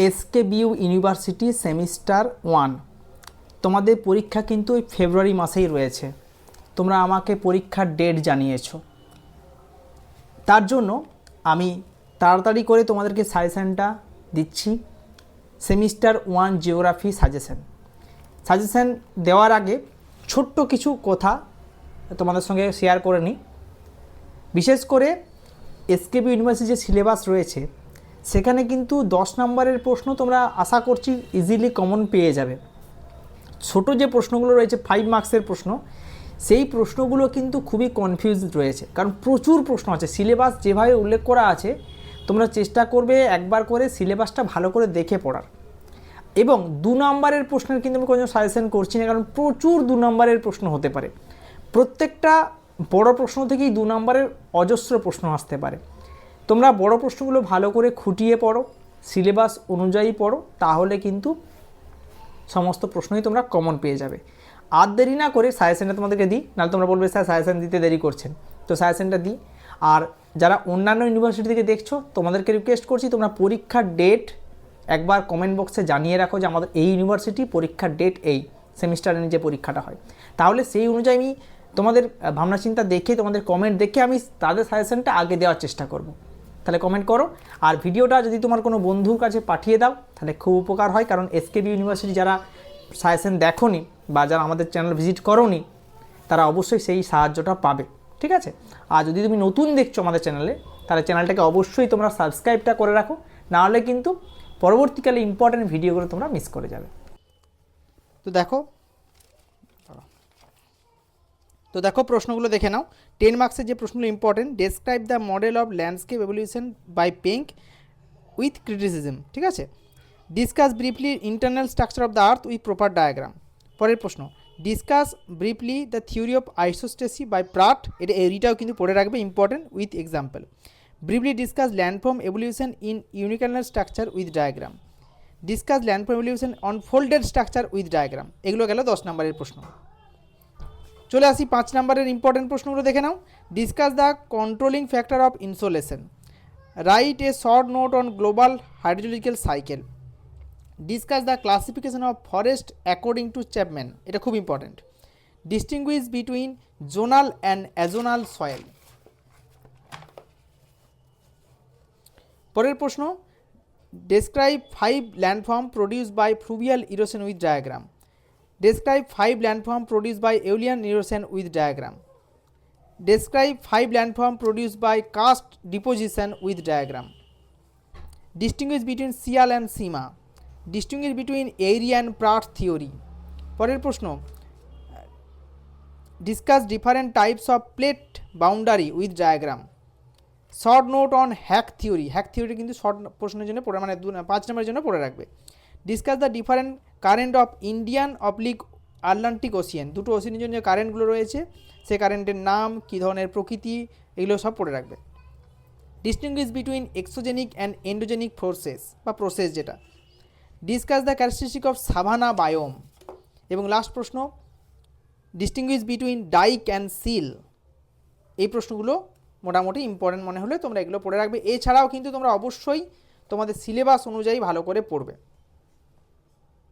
এসকেবিইউ university semester 1 তোমাদের পরীক্ষা কিন্তু এই ফেব্রুয়ারি মাসেই রয়েছে। তোমরা আমাকে পরীক্ষার ডেট জানিয়েছো, তার জন্য আমি তাড়াতাড়ি করে তোমাদেরকে সাজেশানটা দিচ্ছি। সেমিস্টার 1 জিওগ্রাফি সাজেশান দেওয়ার আগে ছোট্ট কিছু কথা তোমাদের সঙ্গে শেয়ার করে নিই। বিশেষ করে এসকেবিইউ ইউনিভার্সিটি যে সিলেবাস রয়েছে সেখানে কিন্তু 10 নম্বরের প্রশ্ন তোমরা আশা করছি ইজিলি কমন পেয়ে যাবে। ছোট যে প্রশ্নগুলো রয়েছে 5 মার্কসের প্রশ্ন, সেই প্রশ্নগুলো কিন্তু খুবই কনফিউজড রয়েছে, কারণ প্রচুর প্রশ্ন আছে। সিলেবাস যেভাবে উল্লেখ করা আছে তোমরা চেষ্টা করবে একবার করে সিলেবাসটা ভালো করে দেখে পড়ার। এবং 2 নম্বরের প্রশ্নের কিন্তু আমি কোনো সাজেশন করছি না, কারণ প্রচুর 2 নম্বরের প্রশ্ন হতে পারে। প্রত্যেকটা বড় প্রশ্ন থেকেই 2 নম্বরের অজস্র প্রশ্ন আসতে পারে। তোমরা বড় প্রশ্নগুলো ভালো করে খুঁটিয়ে পড়ো, সিলেবাস অনুযায়ী পড়ো, তাহলে কিন্তু সমস্ত প্রশ্নই তোমরা কমন পেয়ে যাবে। আর দেরি না করে সাজেশনটা তোমাদেরকে দিই, নাহলে তোমরা বলবে স্যার সাজেশন দিতে দেরি করছেন, তো সাজেশনটা দিই। আর যারা অন্যান্য ইউনিভার্সিটি থেকে দেখছো তোমাদেরকে রিকোয়েস্ট করছি তোমরা পরীক্ষার ডেট একবার কমেন্ট বক্সে জানিয়ে রাখো যে আমাদের এই ইউনিভার্সিটি পরীক্ষার ডেট এই সেমিস্টারের যে পরীক্ষাটা হয়, তাহলে সেই অনুযায়ী আমি তোমাদের ভাবনা চিন্তা দেখে তোমাদের কমেন্ট দেখে আমি তাদের সাজেশনটা আগে দেওয়ার চেষ্টা করব। তাহলে কমেন্ট করো, আর ভিডিওটা যদি তোমার কোনো বন্ধুর কাছে পাঠিয়ে দাও তাহলে খুব উপকার হয়, কারণ এসকেবিইউ ইউনিভার্সিটি যারা সাজেশন দেখোনি বা যারা আমাদের চ্যানেল ভিজিট করোনি তারা অবশ্যই সেই সাহায্যটা পাবে, ঠিক আছে। আর যদি তুমি নতুন দেখছো আমাদের চ্যানেলে তাহলে চ্যানেলটাকে অবশ্যই তোমরা সাবস্ক্রাইবটা করে রাখো, নাহলে কিন্তু পরবর্তীকালে ইম্পর্টেন্ট ভিডিওগুলো তোমরা মিস করে যাবে। তো দেখো প্রশ্নগুলো দেখে নাও। 10 মার্কসের যে প্রশ্নগুলো important, describe the model of landscape evolution by Penck with criticism, ঠিক আছে। Discuss briefly internal structure of the earth with proper diagram. পরের প্রশ্ন, discuss briefly the theory of isostasy by Pratt, এটাও কিন্তু পড়ে রাখবে, important, with example. Briefly discuss landform evolution in uniclinal structure with diagram. Discuss landform evolution on folded structure with diagram. এগুলো গেল 10 নম্বরের প্রশ্ন। চলে আসি 5 নম্বরের ইম্পর্টেন্ট প্রশ্নগুলো দেখে নাও। Discuss the controlling factor of insolation. Write a short note on global hydrological cycle. Discuss the classification of forest according to Chapman, এটা খুব important. Distinguish between zonal and azonal soil. পরের প্রশ্ন, describe 5 landform produced by fluvial erosion with diagram. Describe 5 landforms produced by aeolian erosion with diagram. Describe 5 landforms produced by karst deposition with diagram. Distinguish between Sial and Sima. Distinguish between Airy and Pratt theory. পরের প্রশ্ন, discuss different types of plate boundary with diagram. Short note on Hack theory. Hack theory কিন্তু short প্রশ্নের জন্য পড়ে, মানে 5 নম্বরের জন্য পড়ে রাখবে। Discuss the different current of Indian oblique Atlantic Ocean. দুটো ওশিয়ানের জন্য যে কারেন্টগুলো রয়েছে সেই কারেন্টের নাম, কী ধরনের প্রকৃতি, এগুলো সব পড়ে রাখবে। Distinguish between exogenic and endogenic forces বা প্রসেস যেটা। Discuss the characteristic of savanna biome. এবং লাস্ট প্রশ্ন, distinguish between dyke and sill. এই প্রশ্নগুলো মোটামুটি ইম্পর্টেন্ট মনে হলে তোমরা এগুলো পড়ে রাখবে। এছাড়াও কিন্তু তোমরা অবশ্যই তোমাদের সিলেবাস অনুযায়ী ভালো করে পড়বে।